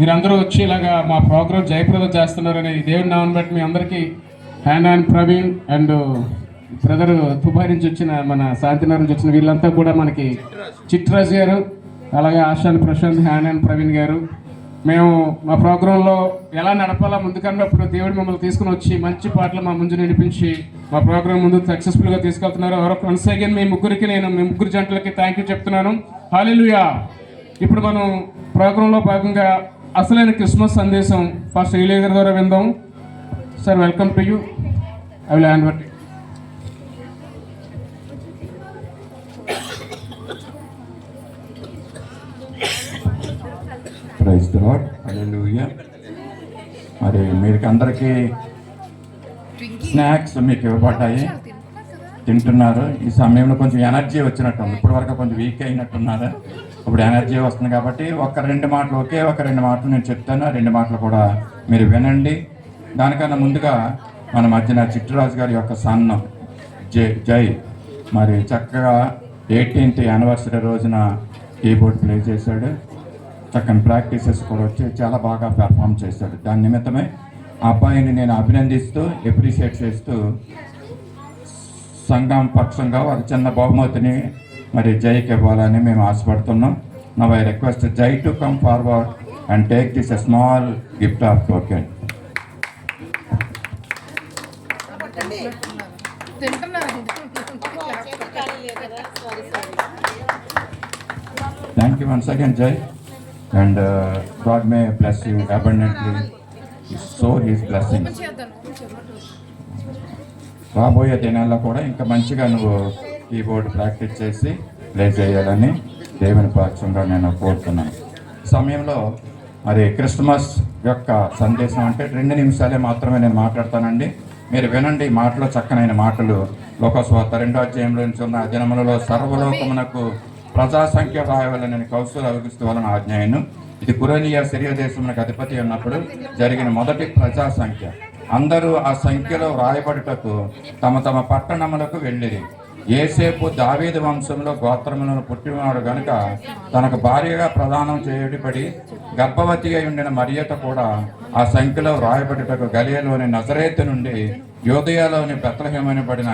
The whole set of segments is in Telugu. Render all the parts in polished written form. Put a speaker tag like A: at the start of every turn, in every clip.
A: మీరందరూ వచ్చి ఇలాగా మా ప్రోగ్రామ్ జయప్రదం చేస్తున్నారని దేవుడి నామని బట్టి మీ అందరికీ hand Praveen and brother Dubai నుంచి వచ్చిన మన శాంతినగర్ నుంచి వచ్చిన వీళ్ళంతా కూడా మనకి చిట్రాజ్ గారు, అలాగే ఆశాన్ ప్రశాంత్, హ్యాండ్ ప్రవీణ్ గారు, మేము మా ప్రోగ్రాంలో ఎలా నడపాలా ముందుకన్నప్పుడు దేవుడు మమ్మల్ని తీసుకుని వచ్చి మంచి పాటలు మా ముందు నడిపించి మా ప్రోగ్రాం ముందు సక్సెస్ఫుల్గా తీసుకెళ్తున్నారు. వన్స్ అగైన్ మీ ముగ్గురు జంటలకి థ్యాంక్ యూ చెప్తున్నాను. హల్లెలూయా. ఇప్పుడు మనం ప్రోగ్రాంలో భాగంగా అసలైన క్రిస్మస్ సందేశం ఫస్ట్ ఈలే గారి ద్వారా విందాం. Sir, welcome to you. I will hand over.
B: Praise the lord. Hallelujah. మరి మీకు అందరికీ స్నాక్స్ మీకు ఇవ్వబడ్డాయి, తింటున్నారు. ఈ సమయంలో కొంచెం ఎనర్జీ వచ్చినట్టుంది. ఇప్పటి వరకు కొంచెం వీక్ అయినట్టున్నారు, ఇప్పుడు ఎనర్జీ వస్తుంది. కాబట్టి ఒకే ఒక రెండు మాటలు నేను చెప్తాను. ఆ 2 మాటలు కూడా మీరు వినండి. దానికన్నా ముందుగా మన మధ్యన చిట్టురాజు గారి యొక్క సన్న జై మరి చక్కగా 18th యానివర్సరీ రోజున కీబోర్డ్ ప్లే చేశాడు. చక్కని ప్రాక్టీసెస్ కూడా వచ్చి చాలా బాగా పెర్ఫామ్ చేశాడు. దాని నిమిత్తమే ఆ అబ్బాయిని నేను అభినందిస్తూ ఎప్రిషియేట్ చేస్తూ సంఘం పక్షంగా వారి చిన్న బహుమతిని మరి జైకి ఇవ్వాలని మేము ఆశపడుతున్నాం. నౌ ఐ రిక్వెస్ట్ జై to come forward and take this a small gift of token. Thank you once again, Jai, and God may bless you abundantly. So His blessings. రాబోయే దినాల్లో కూడా ఇంకా మంచిగా నువ్వు కీబోర్డ్ ప్రాక్టీస్ చేసి ప్లే చేయాలని దేవుని పక్షంగా నేను కోరుతున్నాను. సమయంలో మరి క్రిస్మస్ యొక్క సందేశం అంటే 2 నిమిషాలే మాత్రమే నేను మాట్లాడతానండి. మీరు వినండి. ఈ మాటలో చక్కనైన మాటలు లోకస్వార్త 2వ అధ్యాయంలో నుంచి ఉన్న దినములలో సర్వలోకమునకు ప్రజా సంఖ్య రాయవలనని కౌశల అవిస్తూ వలన ఆజ్ఞాయను. ఇది కురేనియా సిరియా దేశమునకు అధిపతి ఉన్నప్పుడు జరిగిన మొదటి ప్రజా సంఖ్య. అందరూ ఆ సంఖ్యలో రాయబడుటకు తమ తమ పట్టణములకు వెళ్ళిరి. యేసేపు దావీదు వంశంలో గోత్రములను పుట్టినవాడు గనుక తనకు భార్యగా ప్రదానం చేయబడి గర్భవతి అయి ఉండిన మరియత కూడా ఆ సంఖ్యలో రాయబడుటకు గలియలోని నజరేతు నుండి యూదయలోని బెత్లెహేమని పడిన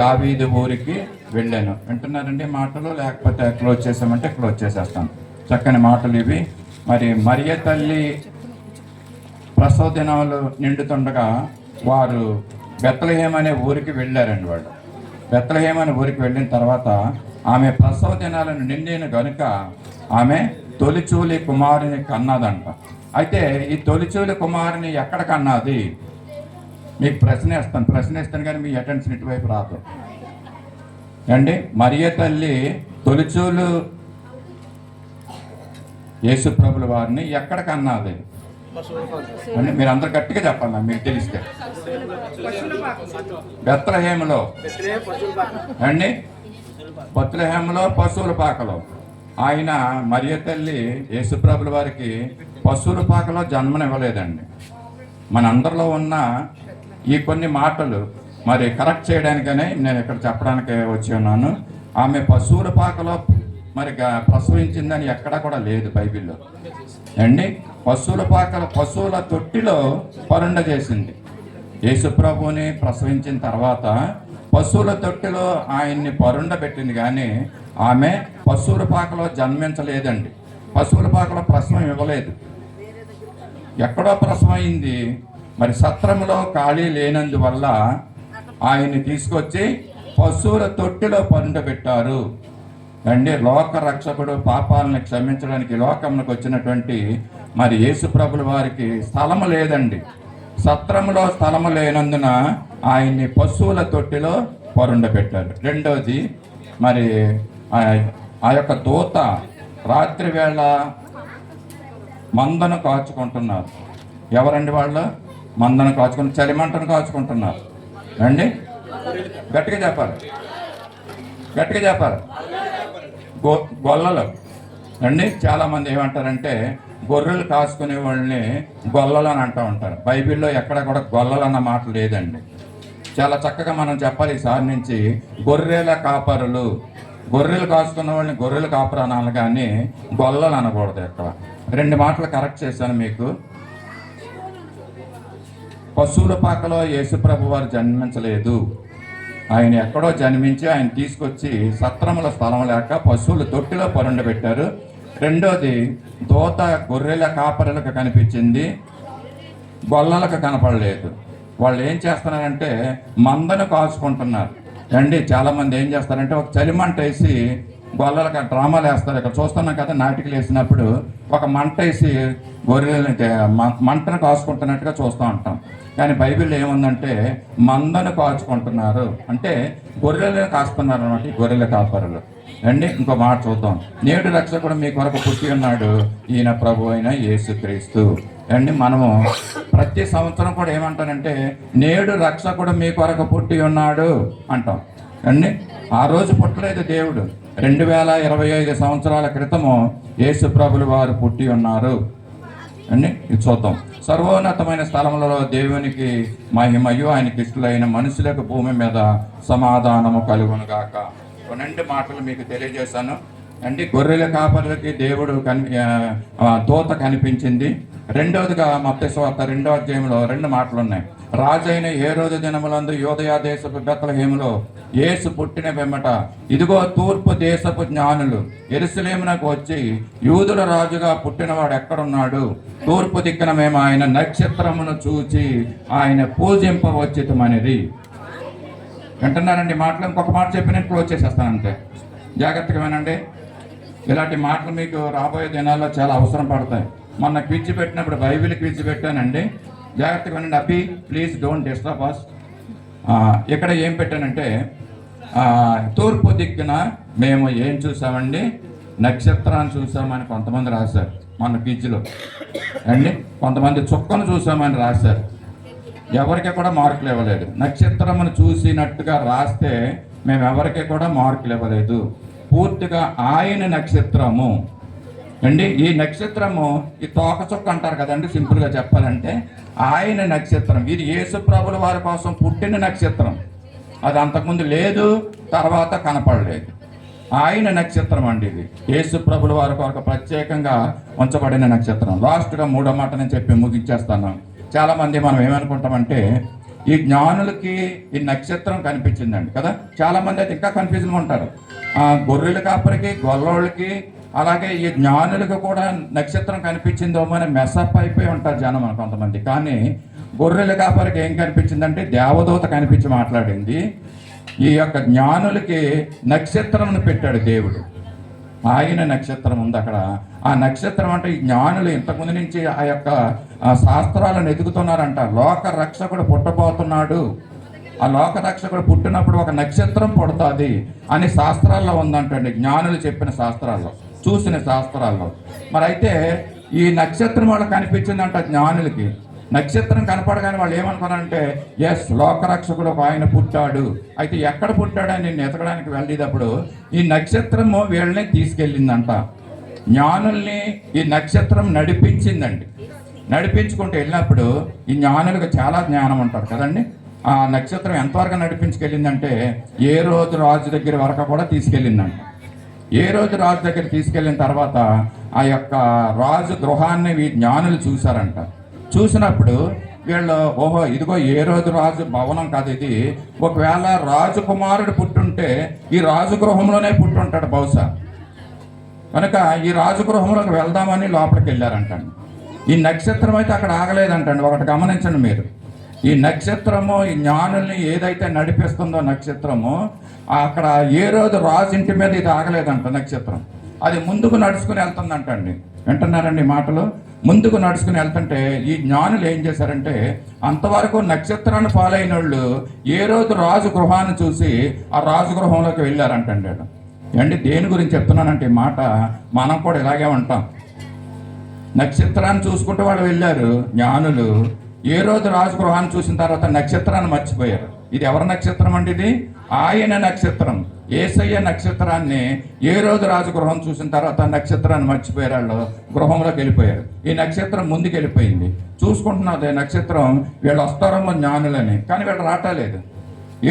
B: దావీదు ఊరికి వెళ్ళాను. వింటున్నారండి మాటలు? లేకపోతే క్లోజ్ చేసామంటే క్లోజ్ చేసేస్తాను. చక్కని మాటలు ఇవి. మరి మరియ తల్లి ప్రసవ దినాలు నిండుతుండగా వారు బెత్లెహేమ్ అనే ఊరికి వెళ్ళారండి. వాళ్ళు బెత్లెహేమ్ అనే ఊరికి వెళ్ళిన తర్వాత ఆమె ప్రసవ దినాలను నిండిన గనుక ఆమె తొలిచూలి కుమారుని కన్నదంట. అయితే ఈ తొలిచూలి కుమారుని ఎక్కడ కన్నది? మీకు ప్రశ్న ఇస్తాను కానీ మీ అటెన్షన్ ఇటువైపు రాదు అండి. మరియ తల్లి తొలిచూలు యేసు ప్రభుల వారిని ఎక్కడ కన్నది అంటే మీరు అందరు గట్టిగా చెప్పాలి, మీకు తెలిస్తే. బెత్లెహేములో అండి, బెత్లెహేములో పశువుల పాకలో. ఆయన మరియ తల్లి యేసుప్రభుల వారికి పశువుల పాకలో జన్మనివ్వలేదండి. మనందరిలో ఉన్న ఈ కొన్ని మాటలు మరి కరెక్ట్ చేయడానికనే నేను ఇక్కడ చెప్పడానికి వచ్చి ఉన్నాను. ఆమె పశువుల పాకలో మరి ప్రసవించిందని ఎక్కడా కూడా లేదు బైబిల్లో అండి. పశువుల తొట్టిలో పరుండ చేసింది. యేసుప్రభుని ప్రసవించిన తర్వాత పశువుల తొట్టిలో ఆయన్ని పరుండ పెట్టింది, కానీ ఆమె పశువుల పాకలో జన్మించలేదండి. పశువుల పాకలో ప్రసవం ఇవ్వలేదు. ఎక్కడో ప్రసవం అయింది. మరి సత్రంలో ఖాళీ లేనందువల్ల ఆయన్ని తీసుకొచ్చి పశువుల తొట్టిలో పరుండ పెట్టారు అండి. లోక రక్షకుడు పాపాలను క్షమించడానికి లోకంలోకి వచ్చినటువంటి మరి యేసుప్రభుల వారికి స్థలము లేదండి. సత్రములో స్థలము లేనందున ఆయన్ని పశువుల తొట్టిలో పరుండ పెట్టారు. రెండోది, మరి ఆ యొక్క దూత రాత్రి వేళ మందను కాచుకుంటున్నారు. ఎవరండి వాళ్ళు? మందను కాచుకుని చలిమంటను కాచుకుంటున్నారు అండి. గట్టిగా చెప్పాలి. గొల్లలు అండి. చాలామంది ఏమంటారంటే గొర్రెలు కాసుకునే వాళ్ళని గొల్లలు అని అంటూ ఉంటారు. బైబిల్లో ఎక్కడ కూడా గొల్లలు అన్న మాట లేదండి. చాలా చక్కగా మనం చెప్పాలి ఈసారి నుంచి, గొర్రెల కాపరులు. గొర్రెలు కాసుకున్న వాళ్ళని గొర్రెలు కాపరు అనాలి, కానీ గొల్లలు అనకూడదు ఎక్కడ. 2 మాటలు కరెక్ట్ చేశాను మీకు. పశువుల పాకలో యేసుప్రభు వారు జన్మించలేదు. ఆయన ఎక్కడో జన్మించి ఆయన తీసుకొచ్చి సత్రముల స్థలం లేక పశువులు తొట్టిలో పరుండబెట్టారు. రెండోది, దోత గొర్రెల కాపరులకు కనిపించింది, గొల్లలకు కనపడలేదు. వాళ్ళు ఏం చేస్తున్నారంటే మందను కాచుకుంటున్నారు అండి. చాలామంది ఏం చేస్తారంటే ఒక చలిమంట వేసి గొల్లలకు డ్రామాలు వేస్తారు. ఇక్కడ చూస్తున్నాం కదా, నాటికలు వేసినప్పుడు ఒక మంట వేసి గొర్రెలకి మంటను కాచుకుంటున్నట్టుగా చూస్తూ ఉంటాం. కానీ బైబిల్లో ఏముందంటే మందను కాచుకుంటున్నారు అంటే గొర్రెలను కాస్తున్నారు అన్నమాట ఈ గొర్రెల కాపరులు అండి. ఇంకో మాట చూద్దాం. నేడు రక్షకుడు మీ కొరకు పుట్టి ఉన్నాడు, ఈయన ప్రభు అయిన యేసుక్రీస్తు అండి. మనము ప్రతి సంవత్సరం కూడా ఏమంటానంటే నేడు రక్షకుడు మీ కొరకు పుట్టి ఉన్నాడు అంటాం అండి. ఆ రోజు పుట్టలేదు దేవుడు. 2025 సంవత్సరాల క్రితము యేసు ప్రభులు వారు పుట్టి ఉన్నారు అండి. ఇది చూద్దాం. సర్వోన్నతమైన స్థలములలో దేవునికి మహిమయు ఆయనకి ఇష్టలైన మనుషులకు భూమి మీద సమాధానము కలుగునుగాక. 2 మాటలు మీకు తెలియజేశాను అండి. గొర్రెల కాపరులకి దేవుడు దూత కనిపించింది. రెండవదిగా మత్తయి సువార్త 2వ అధ్యాయంలో 2 మాటలు ఉన్నాయి. రాజైన హేరోదు దినములందు యూదయ దేశపు బెత్లెహేములో యేసు పుట్టిన వెంబట ఇదిగో తూర్పు దేశపు జ్ఞానులు యెరూషలేమునకు వచ్చి యూదుల రాజుగా పుట్టినవాడు ఎక్కడున్నాడు, తూర్పు దిక్కున మేము ఆయన నక్షత్రమును చూచి ఆయన పూజింపవచ్చితమనిది. వింటున్నారండి మాటలు? ఇంకొక మాట చెప్పి నేను క్లోజ్ చేసేస్తాను అంతే. జాగ్రత్తగా వినండి. ఇలాంటి మాటలు మీకు రాబోయే దినాల్లో చాలా అవసరం పడతాయి. మొన్న క్విజ్ పెట్టినప్పుడు బైబిల్ క్విజ్ పెట్టానండి. జాగ్రత్తగా వినండి. అబ్బి ప్లీజ్ డోంట్ డిస్టర్బ్ us. ఇక్కడ ఏం పెట్టానంటే తూర్పు దిక్కున మేము ఏం చూసామండి, నక్షత్రాన్ని చూసామని కొంతమంది రాశారు మన క్విజ్లో అండి. కొంతమంది చుక్కను చూసామని రాశారు. ఎవరికి కూడా మార్కులు ఇవ్వలేదు. నక్షత్రమును చూసినట్టుగా రాస్తే మేము ఎవరికి కూడా మార్కులు ఇవ్వలేదు. పూర్తిగా ఆయన నక్షత్రము అండి. ఈ నక్షత్రము ఈ తోక చుక్క అంటారు కదండి, సింపుల్గా చెప్పాలంటే ఆయన నక్షత్రం. ఇది యేసు ప్రభుల వారి కోసం పుట్టిన నక్షత్రం. అది అంతకుముందు లేదు, తర్వాత కనపడలేదు. ఆయన నక్షత్రం అండి ఇది. యేసు ప్రభుల వారి కొరకు ప్రత్యేకంగా ఉంచబడిన నక్షత్రం. లాస్ట్గా 3వ మాట నేను చెప్పి ముగించేస్తాను. చాలామంది మనం ఏమనుకుంటామంటే ఈ జ్ఞానులకి ఈ నక్షత్రం కనిపించిందండి కదా. చాలామంది అయితే ఇంకా కన్ఫ్యూజన్గా ఉంటారు. గొర్రెల కాపరికి, గొల్లోళ్ళకి, అలాగే ఈ జ్ఞానులకు కూడా నక్షత్రం కనిపించిందేమో అని మెసప్ అయిపోయి ఉంటారు జనం కొంతమంది. కానీ గొర్రెల కాపరికి ఏం కనిపించిందంటే దేవదూత కనిపించి మాట్లాడింది. ఈ యొక్క జ్ఞానులకి నక్షత్రంను పెట్టాడు దేవుడు. ఆయన నక్షత్రం ఉంది అక్కడ. ఆ నక్షత్రం అంటే ఈ జ్ఞానులు ఇంతకుముందు నుంచి ఆ యొక్క శాస్త్రాలను ఎదుగుతున్నారంట. లోక రక్షకుడు పుట్టబోతున్నాడు, ఆ లోక రక్షకుడు పుట్టినప్పుడు ఒక నక్షత్రం పుడుతుంది అని శాస్త్రాల్లో ఉందంటండి. జ్ఞానులు చెప్పిన శాస్త్రాల్లో, చూసిన శాస్త్రాల్లో. మరి అయితే ఈ నక్షత్రం వాళ్ళకి కనిపించిందంట జ్ఞానులకి. నక్షత్రం కనపడగానే వాళ్ళు ఏమనుకున్నారంటే ఎస్, లోకరక్షకుడు ఒక ఆయన పుట్టాడు. అయితే ఎక్కడ పుట్టాడని నేను ఎతకడానికి వెళ్ళేటప్పుడు ఈ నక్షత్రము వీళ్ళని తీసుకెళ్ళిందంట. జ్ఞానుల్ని ఈ నక్షత్రం నడిపించిందండి. నడిపించుకుంటూ వెళ్ళినప్పుడు ఈ జ్ఞానులకు చాలా జ్ఞానం ఉంటారు కదండి. ఆ నక్షత్రం ఎంతవరకు నడిపించుకెళ్ళిందంటే ఏ రోజు రాజు దగ్గర వరకు కూడా తీసుకెళ్ళిందంట. ఏ రోజు రాజు దగ్గర తీసుకెళ్ళిన తర్వాత ఆ యొక్క రాజు గృహాన్ని ఈ జ్ఞానులు చూశారంట. చూసినప్పుడు వీళ్ళు ఓహో ఇదిగో ఏ రోజు రాజు భవనం కాదు ఇది, ఒకవేళ రాజకుమారుడు పుట్టుంటే ఈ రాజగృహంలోనే పుట్టుంటాడు బహుశా, కనుక ఈ రాజగృహంలోకి వెళ్దామని లోపలికి వెళ్ళారంటండి. ఈ నక్షత్రం అయితే అక్కడ ఆగలేదంటండి. ఒకటి గమనించండి మీరు. ఈ నక్షత్రము ఈ జ్ఞానుల్ని ఏదైతే నడిపిస్తుందో నక్షత్రము, అక్కడ ఏ రోజు రాజు ఇంటి మీద ఇది ఆగలేదంట నక్షత్రం. అది ముందుకు నడుచుకుని వెళ్తుందంటండి. వింటున్నారండి మాటలు? ముందుకు నడుచుకుని వెళ్తుంటే ఈ జ్ఞానులు ఏం చేశారంటే అంతవరకు నక్షత్రాన్ని ఫాలో అయిన వాళ్ళు ఏ రోజు రాజు గృహాన్ని చూసి ఆ రాజగృహంలోకి వెళ్ళారంటండి. అండి దేని గురించి చెప్తున్నానంటే ఈ మాట మనం కూడా ఇలాగే ఉంటాం. నక్షత్రాన్ని చూసుకుంటూ వాళ్ళు వెళ్ళారు జ్ఞానులు. ఏ రోజు రాజగృహాన్ని చూసిన తర్వాత నక్షత్రాన్ని మర్చిపోయారు. ఇది ఎవరి నక్షత్రం అండి? ఇది ఆయన నక్షత్రం, యేసయ్య నక్షత్రాన్ని. ఏ రోజు రాజగృహం చూసిన తర్వాత నక్షత్రాన్ని మర్చిపోయారు. వాళ్ళు గృహంలోకి వెళ్ళిపోయారు. ఈ నక్షత్రం ముందుకు వెళ్ళిపోయింది. చూసుకుంటున్నది నక్షత్రం వీళ్ళు వస్తారమ్మో జ్ఞానులని, కానీ వీళ్ళు రావట్లేదు.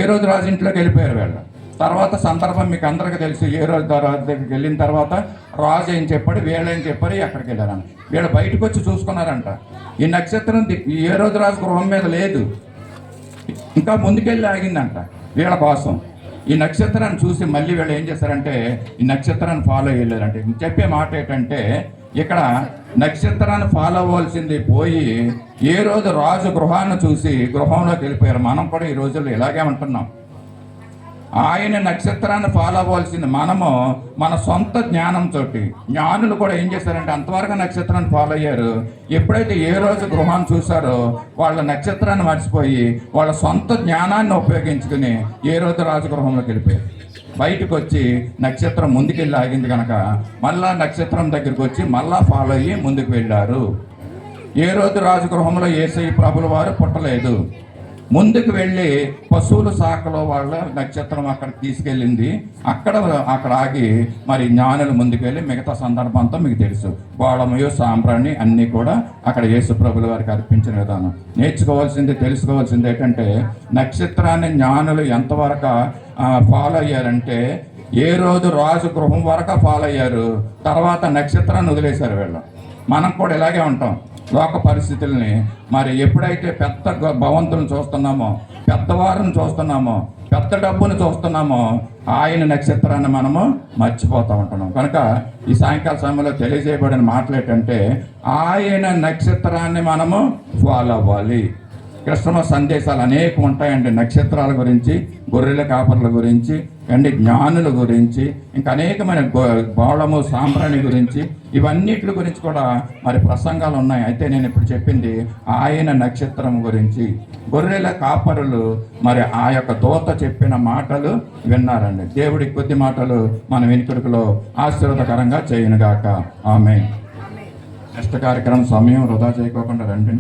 B: ఏ రోజు రాజు ఇంట్లోకి వెళ్ళిపోయారు వీళ్ళు. తర్వాత సందర్భం మీకు అందరికీ తెలుసు. ఏ రోజు తర్వాత దగ్గరికి వెళ్ళిన తర్వాత రాజు ఏం చెప్పాడు, వీళ్ళేం చెప్పారు, ఎక్కడికి వెళ్ళారని. వీళ్ళు బయటకు వచ్చి చూసుకున్నారంట. ఈ నక్షత్రం ఏ రోజు రాజు గృహం మీద లేదు, ఇంకా ముందుకెళ్ళి ఆగిందంట వీళ్ళ కోసం. ఈ నక్షత్రాన్ని చూసి మళ్ళీ వీళ్ళు ఏం చేశారంటే ఈ నక్షత్రాన్ని ఫాలో అయ్యారంటే. చెప్పే మాట ఏంటంటే, ఇక్కడ నక్షత్రాన్ని ఫాలో అవ్వాల్సింది పోయి ఏ రోజు రాజు గృహాన్ని చూసి గృహంలోకి వెళ్ళిపోయారు. మనం కూడా ఈ రోజుల్లో ఇలాగే ఉంటున్నాం. ఆయన నక్షత్రాన్ని ఫాలో అవ్వాల్సింది మనము మన సొంత జ్ఞానంతో. జ్ఞానులు కూడా ఏం చేశారంటే అంతవరకు నక్షత్రాన్ని ఫాలో అయ్యారు. ఎప్పుడైతే ఏ రోజు గృహాన్ని చూశారో వాళ్ళ నక్షత్రాన్ని మర్చిపోయి వాళ్ళ సొంత జ్ఞానాన్ని ఉపయోగించుకుని ఏ రోజు రాజగృహంలోకి వెళ్ళిపోయారు. బయటకు వచ్చి నక్షత్రం ముందుకెళ్ళి ఆగింది కనుక మళ్ళా నక్షత్రం దగ్గరికి వచ్చి మళ్ళా ఫాలో అయ్యి ముందుకు వెళ్ళారు. ఏ రోజు రాజగృహంలో యేసయ్య ప్రభుల వారు పుట్టలేదు. ముందుకు వెళ్ళి పశువుల శాఖలో వాళ్ళ నక్షత్రం అక్కడికి తీసుకెళ్ళింది. అక్కడ ఆగి మరి జ్ఞానులు ముందుకు వెళ్ళి మిగతా సందర్భంతో మీకు తెలుసు. గోళమయు సాంబ్రాణి అన్నీ కూడా అక్కడ యేసు ప్రభుల వారికి అర్పించిన విధానం. నేర్చుకోవాల్సింది, తెలుసుకోవాల్సింది ఏంటంటే నక్షత్రాన్ని జ్ఞానులు ఎంతవరకు ఫాలో అయ్యారంటే ఏ రోజు రాజు గృహం వరకు ఫాలో అయ్యారు, తర్వాత నక్షత్రాన్ని వదిలేశారు వీళ్ళు. మనం కూడా ఇలాగే ఉంటాం. లోక పరిస్థితుల్ని మరి ఎప్పుడైతే పెద్ద భవంతులను చూస్తున్నామో, పెద్దవారిని చూస్తున్నామో, పెద్ద డబ్బును చూస్తున్నామో ఆయన నక్షత్రాన్ని మనము మర్చిపోతూ ఉంటున్నాం. కనుక ఈ సాయంకాల సమయంలో తెలియజేయబడిన మాటలు ఏంటంటే ఆయన నక్షత్రాన్ని మనము ఫాలో అవ్వాలి. క్రిస్మస్ సందేశాలు అనేకం ఉంటాయండి. నక్షత్రాల గురించి, గొర్రెల కాపర్ల గురించి అండి, జ్ఞానుల గురించి, ఇంకా అనేకమైన బోళము సాంబ్రాణి గురించి, ఇవన్నిటి గురించి కూడా మరి ప్రసంగాలు ఉన్నాయి. అయితే నేను ఇప్పుడు చెప్పింది ఆయన నక్షత్రం గురించి. గొర్రెల కాపరులు మరి ఆ యొక్క దూత చెప్పిన మాటలు విన్నారండి. దేవుడి కొద్ది మాటలు మన వెనుకడుకులో ఆశీర్వాదకరంగా చేయనుగాక. ఆమేన్. నెక్స్ట్ కార్యక్రమం సమయం వృధా చేయకోకుండా రండి.